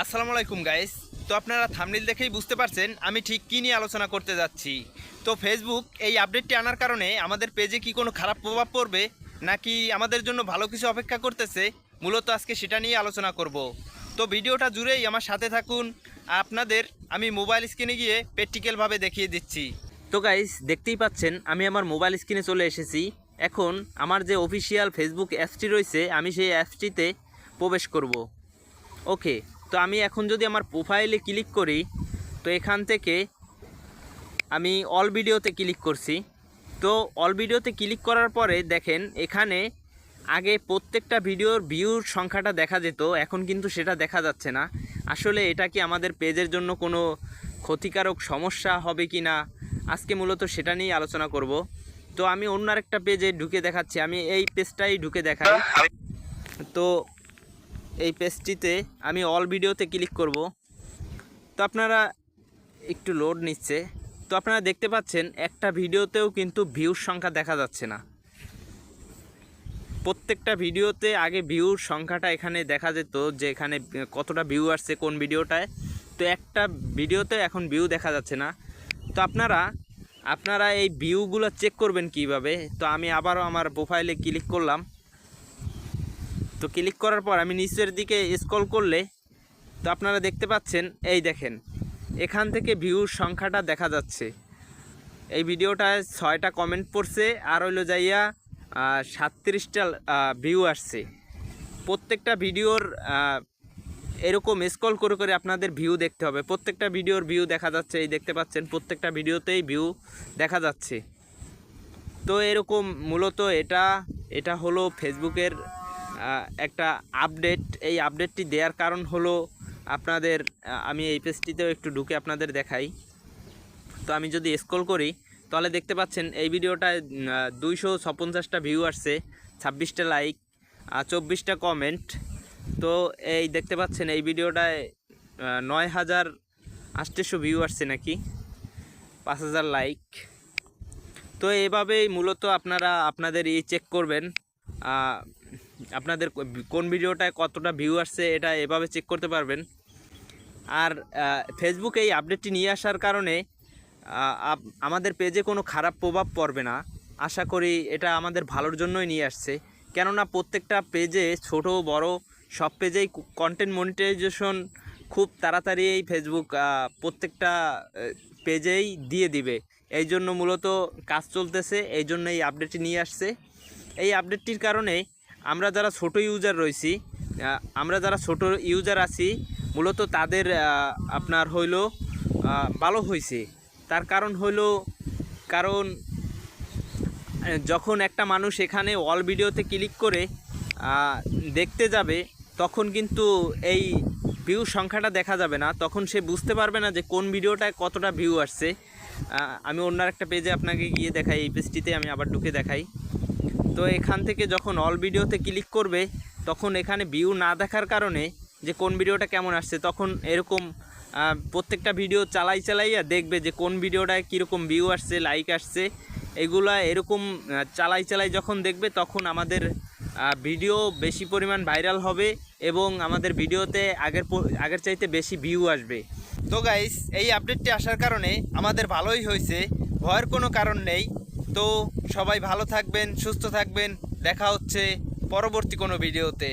আসসালামু আলাইকুম গাইস। তো আপনারা থাম্বনেল দেখেই বুঝতে পারছেন আমি ঠিক কী নিয়ে আলোচনা করতে যাচ্ছি। তো ফেসবুক এই আপডেটটি আনার কারণে আমাদের পেজে কি কোনো খারাপ প্রভাব পড়বে নাকি আমাদের জন্য ভালো কিছু অপেক্ষা করতেছে, মূলত আজকে সেটা নিয়ে আলোচনা করব। তো ভিডিওটা জুড়েই আমার সাথে থাকুন। আপনাদের আমি মোবাইল স্ক্রিনে গিয়ে প্র্যাকটিক্যালভাবে দেখিয়ে দিচ্ছি। তো গাইস, দেখতেই পাচ্ছেন আমি আমার মোবাইল স্ক্রিনে চলে এসেছি। এখন আমার যে অফিসিয়াল ফেসবুক অ্যাপসটি রয়েছে আমি সেই অ্যাপসটিতে প্রবেশ করব। ওকে, তো আমি এখন যদি আমার প্রোফাইলে ক্লিক করি, তো এখান থেকে আমি অল ভিডিওতে ক্লিক করছি। তো অল ভিডিওতে ক্লিক করার পরে দেখেন এখানে আগে প্রত্যেকটা ভিডিওর ভিউর সংখ্যাটা দেখা যেত, এখন কিন্তু সেটা দেখা যাচ্ছে না। আসলে এটা কি আমাদের পেজের জন্য কোনো ক্ষতিকারক সমস্যা হবে কি না, আজকে মূলত সেটা নিয়েই আলোচনা করব। তো আমি অন্য আরেকটা পেজে ঢুকে দেখাচ্ছি, আমি এই পেজটাই ঢুকে দেখাই। তো এই পেজটিতে আমি অল ভিডিওতে ক্লিক করব। তো আপনারা একটু লোড নিচ্ছে। তো আপনারা দেখতে পাচ্ছেন একটা ভিডিওতেও কিন্তু ভিউর সংখ্যা দেখা যাচ্ছে না। প্রত্যেকটা ভিডিওতে আগে ভিউর সংখ্যাটা এখানে দেখা যেত যে এখানে কতটা ভিউ আসছে কোন ভিডিওটায়, তো একটা ভিডিওতে এখন ভিউ দেখা যাচ্ছে না। তো আপনারা এই ভিউগুলো চেক করবেন কিভাবে। তো আমি আবারও আমার প্রোফাইলে ক্লিক করলাম। তো ক্লিক করার পর আমি নিচের দিকে স্ক্রল করলে তো আপনারা দেখতে পাচ্ছেন, এই দেখেন এখান থেকে ভিউর সংখ্যাটা দেখা যাচ্ছে। এই ভিডিওটায় 6টা কমেন্ট পড়ছে আর হইলো যাইয়া 37টা ভিউ আসছে। প্রত্যেকটা ভিডিওর এরকম স্ক্রল করে করে আপনাদের ভিউ দেখতে হবে। প্রত্যেকটা ভিডিওর ভিউ দেখা যাচ্ছে, এই দেখতে পাচ্ছেন প্রত্যেকটা ভিডিওতেই ভিউ দেখা যাচ্ছে। তো এরকম মূলত এটা হলো ফেসবুকের একটা আপডেট। এই আপডেটটি দেওয়ার কারণ হলো আপনাদের, আমি এই পেজটিতেও একটু ঢুকে আপনাদের দেখাই। তো আমি যদি স্ক্রল করি তাহলে দেখতে পাচ্ছেন এই ভিডিওটায় 256টা ভিউ আসছে, 26টা লাইক, 24টা কমেন্ট। তো এই দেখতে পাচ্ছেন এই ভিডিওটায় 9800 ভিউ আসছে নাকি, 5000 লাইক। তো এভাবেই মূলত আপনারা আপনাদের চেক করবেন, আপনাদের কোন ভিডিওটায় কতটা ভিউ আসছে এটা এভাবে চেক করতে পারবেন। আর ফেসবুক এই আপডেটটি নিয়ে আসার কারণে আমাদের পেজে কোনো খারাপ প্রভাব পড়বে না। আশা করি এটা আমাদের ভালোর জন্যই নিয়ে আসছে। কেননা প্রত্যেকটা পেজে ছোট বড় সব পেজেই কন্টেন্ট মনিটাইজেশন খুব তাড়াতাড়ি এই ফেসবুক প্রত্যেকটা পেজেই দিয়ে দিবে। এই জন্য মূলত কাজ চলতেছে, এই জন্য এই আপডেটটি নিয়ে আসছে। এই আপডেটটির কারণে আমরা যারা ছোট ইউজার রয়েছি, আমরা যারা ছোট ইউজার আছি মূলত তাদের আপনার হইল ভালো হয়েছে। তার কারণ হলো, কারণ যখন একটা মানুষ এখানে অল ভিডিওতে ক্লিক করে দেখতে যাবে তখন কিন্তু এই ভিউ সংখ্যাটা দেখা যাবে না, তখন সে বুঝতে পারবে না যে কোন ভিডিওটায় কতটা ভিউ আসছে। আমি অন্য একটা পেজে আপনাকে গিয়ে দেখাই, এই পেজটিতে আমি আবার ঢুকে দেখাই। তো এখান থেকে যখন অল ভিডিওতে ক্লিক করবে তখন এখানে ভিউ না দেখার কারণে যে কোন ভিডিওটা কেমন আসছে, তখন এরকম প্রত্যেকটা ভিডিও চালাইয়া দেখবে যে কোন ভিডিওটায় কীরকম ভিউ আসছে, লাইক আসছে। এগুলা এরকম চালাই যখন দেখবে তখন আমাদের ভিডিও বেশি পরিমাণ ভাইরাল হবে এবং আমাদের ভিডিওতে আগের চাইতে বেশি ভিউ আসবে। তো গাইস, এই আপডেটটি আসার কারণে আমাদের ভালোই হয়েছে, ভয়ের কোনো কারণ নেই। তো সবাই ভালো থাকবেন, সুস্থ থাকবেন, দেখা হচ্ছে পরবর্তী কোনো ভিডিওতে।